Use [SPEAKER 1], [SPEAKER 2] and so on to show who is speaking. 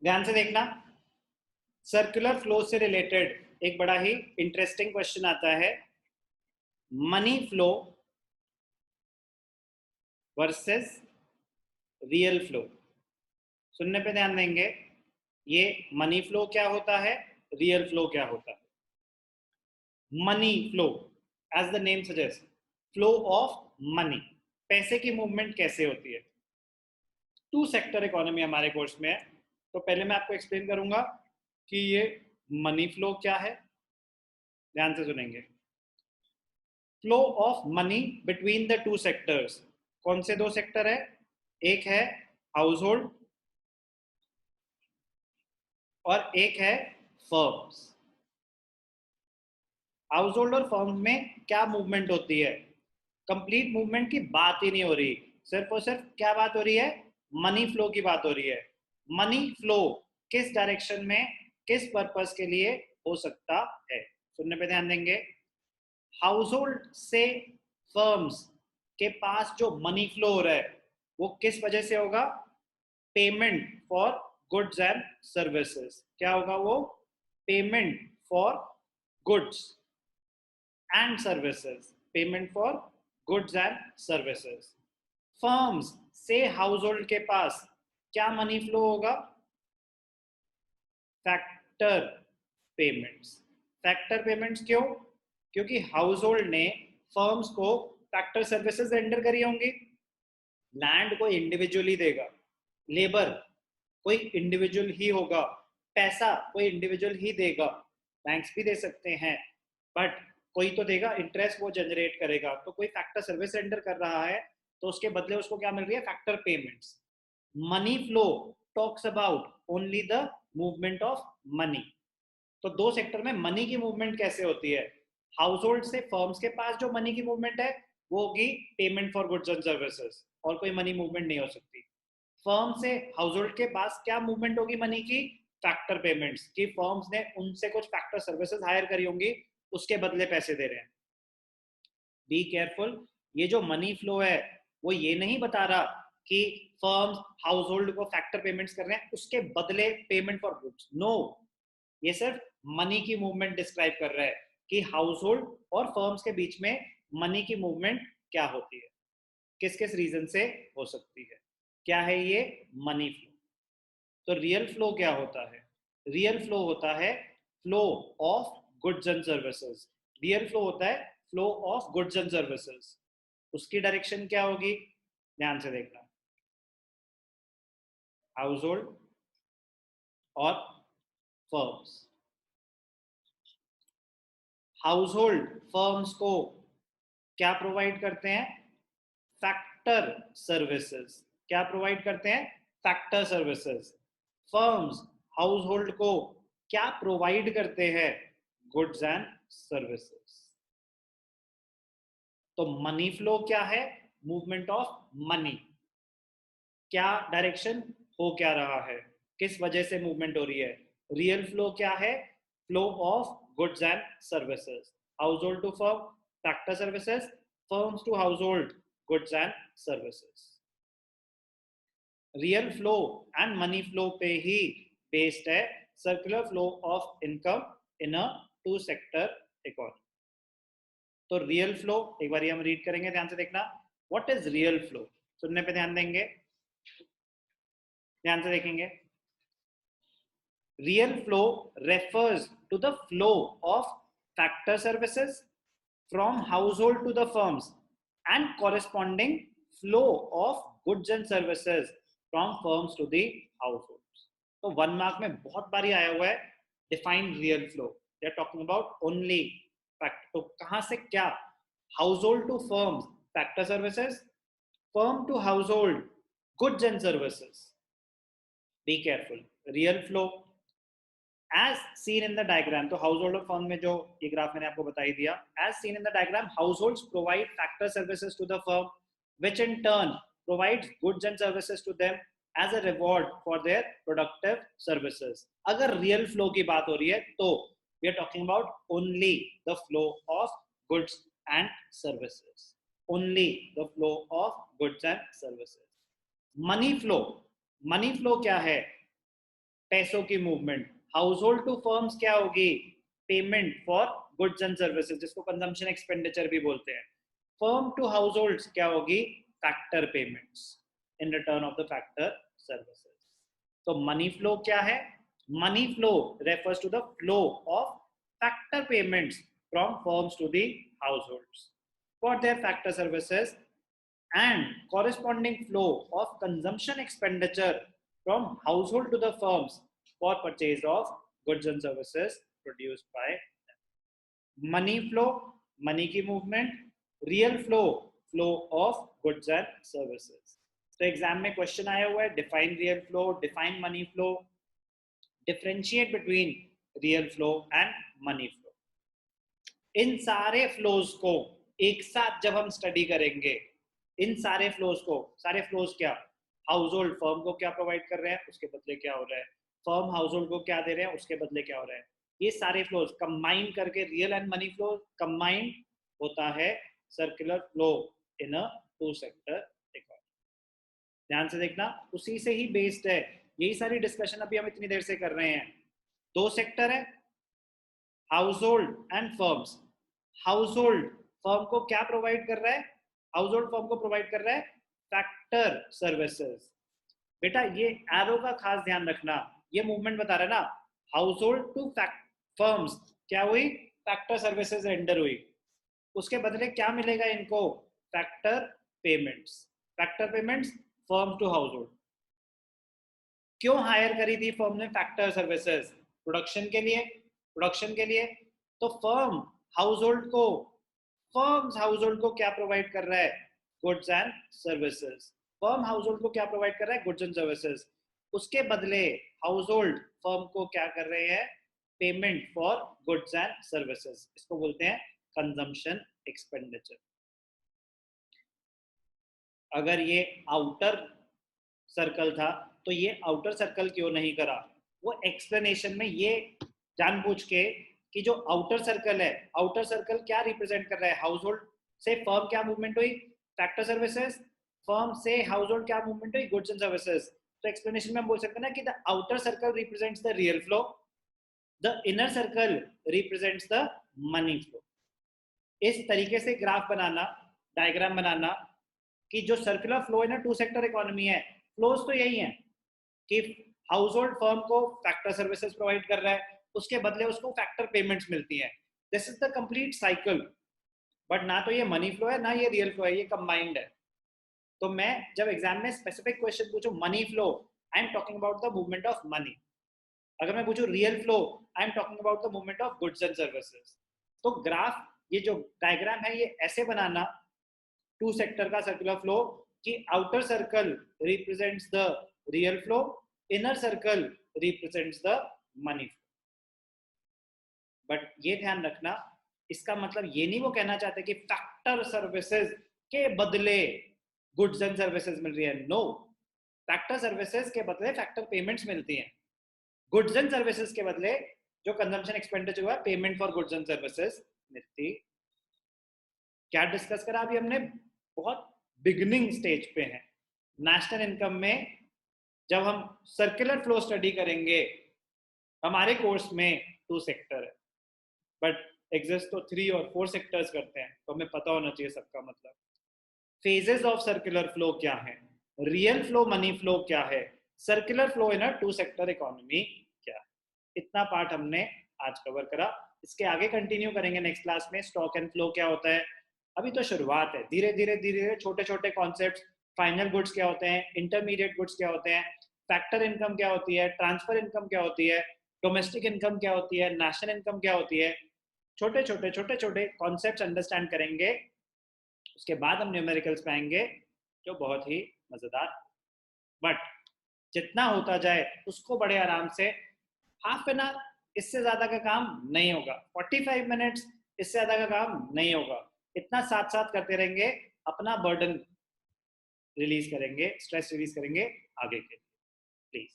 [SPEAKER 1] ध्यान से देखना, सर्कुलर फ्लो से रिलेटेड एक बड़ा ही इंटरेस्टिंग क्वेश्चन आता है, money flow versus real flow. सुनने पे ध्यान देंगे, ये मनी फ्लो क्या होता है, रियल फ्लो क्या होता है। Money flow, as the name suggest, flow of money, पैसे की मूवमेंट कैसे होती है। टू सेक्टर इकोनॉमी हमारे कोर्स में है, तो पहले मैं आपको एक्सप्लेन करूंगा कि ये मनी फ्लो क्या है। ध्यान से सुनेंगे। Flow of money between the two sectors, कौन से दो सेक्टर है, एक है हाउस होल्ड और एक है फर्म्स। हाउस होल्ड और फर्म्स में क्या मूवमेंट होती है, कंप्लीट मूवमेंट की बात ही नहीं हो रही, सिर्फ और सिर्फ क्या बात हो रही है, मनी फ्लो की बात हो रही है। मनी फ्लो किस डायरेक्शन में, किस पर्पस के लिए हो सकता है, सुनने पे ध्यान देंगे। हाउस होल्ड से फर्म्स के पास जो मनी फ्लो हो रहा है वो किस वजह से होगा, payment for goods and services. क्या होगा वो, payment for goods and services, payment for goods and services. Firms से हाउस होल्ड के पास क्या मनी फ्लो होगा, फैक्टर पेमेंट्स। फैक्टर पेमेंट्स क्यों, क्योंकि हाउस होल्ड ने फर्म्स को फैक्टर सर्विसेज रेंडर करी होंगी। लैंड कोई इंडिविजुअली देगा, लेबर कोई इंडिविजुअल ही होगा, पैसा कोई इंडिविजुअल ही देगा, बैंक्स भी दे सकते हैं, बट कोई तो देगा, इंटरेस्ट वो जनरेट करेगा। तो कोई फैक्टर सर्विस रेंडर कर रहा है तो उसके बदले उसको क्या मिल रही है, factor payments. Money flow talks about only the movement of money. तो दो सेक्टर में मनी की मूवमेंट कैसे होती है, हाउस होल्ड से फर्म्स के पास जो मनी की मूवमेंट है वो होगी payment for goods and services, और कोई मनी मूवमेंट नहीं हो सकती। फर्म से हाउस होल्ड के पास क्या मूवमेंट होगी मनी की, फैक्टर पेमेंट्स, की फर्म्स ने उनसे कुछ फैक्टर सर्विसेज हायर करी होंगी, उसके बदले पैसे दे रहे हैं। बी केयरफुल, ये जो मनी फ्लो है वो ये नहीं बता रहा कि फर्म्स हाउस होल्ड को फैक्टर पेमेंट्स कर रहे हैं उसके बदले पेमेंट फॉर गुड्स, नो, ये सिर्फ मनी की मूवमेंट डिस्क्राइब कर रहा है कि हाउस होल्ड और फर्म्स के बीच में मनी की मूवमेंट क्या होती है, किस किस रीजन से हो सकती है, क्या है ये मनी फ्लो। तो रियल फ्लो क्या होता है, रियल फ्लो होता है flow of goods and services. Real flow होता है flow of goods and services, उसकी डायरेक्शन क्या होगी, ध्यान से देखना, हाउस होल्ड और फर्म्स। हाउस होल्ड फर्म्स को क्या प्रोवाइड करते हैं, फैक्टर सर्विसेज। क्या प्रोवाइड करते हैं, factor services. Firms house hold को क्या प्रोवाइड करते हैं, गुड्स एंड सर्विसेज। तो मनी फ्लो क्या है, मूवमेंट ऑफ मनी, क्या डायरेक्शन हो क्या रहा है, किस वजह से मूवमेंट हो रही है। रियल फ्लो क्या है, flow of goods and services, household to firm factor services, firms to household goods and services. Real flow and money flow पे ही बेस्ड है circular flow of income in a two sector economy. तो real flow एक बार हम read करेंगे, ध्यान से देखना, व्हाट इज रियल फ्लो, सुनने पे ध्यान देंगे, ध्यान से देखेंगे। Real flow refers to the flow of factor services from household to the firms and corresponding flow of goods and services from firms to the households. तो वन मार्क में बहुत बारी आया हुआ है define real flow, they are talking about only fact. तो कहां से क्या, household to firms factor services, firm to household goods and services. Be careful, real flow as seen in the diagram, तो हाउसहोल्ड और फर्म में जो ये graph मैंने आपको बताई दिया, as seen in the diagram, households provide factor services to the firm, which in turn provides goods and services to them as a reward for their productive services. अगर real flow की बात हो रही है तो we are talking about only the flow of goods and services. Only the flow of goods and services. Money flow क्या है? पैसों की मूवमेंट. हाउसहोल्ड टू फर्म्स क्या होगी? Payment for goods and services, जिसको कंजम्पशन एक्सपेंडिचर भी बोलते हैं. फर्म टू हाउसहोल्ड्स क्या होगी? Factor payments in return of the factor services. तो मनी फ्लो क्या है? Money flow refers to the flow of factor payments from firms to the households for their factor services and corresponding flow of consumption expenditure from household to the firms for purchase of goods and services produced by them. Money flow, money की movement. Real flow, flow of goods and services. तो exam में question आया हुआ है, define real flow, define money flow, differentiate between real flow and money flow. इन सारे flows को एक साथ जब हम स्टडी करेंगे, इन सारे फ्लोज को, सारे फ्लोज क्या? हाउसहोल्ड फर्म को क्या प्रोवाइड कर रहे हैं, उसके बदले क्या हो रहा है, फर्म हाउसहोल्ड को क्या दे रहे हैं, उसके बदले क्या हो रहा है, ये सारे फ्लोज कंबाइन करके real and money flow combine होता है circular flow in a two sector economy. ध्यान से देखना, उसी से ही बेस्ड है. यही सारी डिस्कशन अभी हम इतनी देर से कर रहे हैं. दो सेक्टर है, household and firms. Household firm को क्या प्रोवाइड कर रहा है? हाउसहोल्ड फर्म को प्रोवाइड कर रहा है फैक्टर सर्विसेज. बेटा ये एरो का खास ध्यान रखना, ये मूवमेंट बता रहा है ना, हाउसहोल्ड टू फर्म्स क्या हुई? फैक्टर सर्विसेज रेंडर हुई. उसके बदले क्या मिलेगा इनको? Factor payments. Factor payments firm to household. क्यों हायर करी थी फर्म ने फैक्टर सर्विसेज? प्रोडक्शन के लिए. प्रोडक्शन के लिए तो फर्म हाउसहोल्ड को क्या प्रोवाइड कर रहा है? Goods and services. Firm household को क्या प्रोवाइड कर रहा है? Goods and services. उसके बदले हाउसहोल्ड फर्म को क्या कर रहे हैं? Payment for goods and services. इसको बोलते हैं कंजम्पशन एक्सपेंडिचर. अगर ये आउटर सर्कल था तो ये आउटर सर्कल क्यों नहीं करा? वो एक्सप्लेनेशन में ये जानबूझ के कि जो आउटर सर्कल है, आउटर सर्कल क्या रिप्रेजेंट कर रहा है? हाउसहोल्ड से फर्म क्या मूवमेंट हुई? Factor services. फर्म से हाउसहोल्ड क्या मूवमेंट हुई? Goods and services. तो एक्सप्लेनेशन में हम बोल सकते हैं ना कि the outer circle represents the real flow, the inner circle represents the money flow. इस तरीके से ग्राफ बनाना, डायग्राम बनाना कि जो सर्कुलर फ्लो है ना टू सेक्टर इकोनॉमी है, फ्लोज तो यही है कि हाउसहोल्ड फर्म को फैक्टर सर्विसेज प्रोवाइड कर रहा है, उसके बदले उसको फैक्टर पेमेंट्स मिलती हैं. This is the complete cycle. But ना तो ये मनी फ्लो है ना ये रियल फ्लो है, ये कंबाइंड है. तो मैं जब एग्जाम में स्पेसिफिक क्वेश्चन पूछूं money flow, I am talking about the movement of money. अगर मैं पूछूं real flow, I am talking about the movement of goods and services. तो ग्राफ, ये जो डायग्राम है ये ऐसे बनाना टू सेक्टर का सर्कुलर फ्लो कि outer circle represents the real flow, inner circle represents the money flow. But ये ध्यान रखना, इसका मतलब ये नहीं वो कहना चाहते कि फैक्टर सर्विसेज के बदले गुड्स एंड सर्विसेज मिल रही है. नो, फैक्टर सर्विसेज के बदले फैक्टर पेमेंट्स मिलती हैं. गुड्स एंड सर्विसेज के बदले जो कंजम्पशन एक्सपेंडिचर हुआ, payment for goods and services मिलती. क्या डिस्कस करा अभी हमने? बहुत बिगिनिंग स्टेज पे है. नेशनल इनकम में जब हम सर्कुलर फ्लो स्टडी करेंगे, हमारे कोर्स में टू सेक्टर है, बट एग्जिस्ट तो 3 और 4 सेक्टर्स करते हैं, तो हमें पता होना चाहिए सबका मतलब. फेजेस ऑफ सर्कुलर फ्लो क्या है, रियल फ्लो मनी फ्लो क्या है, circular flow in a two sector economy क्या है. इतना पार्ट हमने आज कवर करा. इसके आगे कंटिन्यू करेंगे नेक्स्ट क्लास में. स्टॉक एंड फ्लो क्या होता है, अभी तो शुरुआत है. धीरे धीरे छोटे छोटे कॉन्सेप्ट्स, फाइनल गुड्स क्या होते हैं, इंटरमीडिएट गुड्स क्या होते हैं, फैक्टर इनकम क्या होती है, ट्रांसफर इनकम क्या होती है, डोमेस्टिक इनकम क्या होती है, नेशनल इनकम क्या होती है, छोटे छोटे कॉन्सेप्ट्स अंडरस्टैंड करेंगे. उसके बाद हम न्यूमेरिकल्स पे आएंगे जो बहुत ही मजेदार. बट जितना होता जाए उसको बड़े आराम से, हाफ एन आवर, इससे ज्यादा का काम नहीं होगा. 45 मिनट्स, इससे ज्यादा का काम नहीं होगा. इतना साथ साथ करते रहेंगे, अपना बर्डन रिलीज करेंगे, स्ट्रेस रिलीज करेंगे आगे के लिए. प्लीज.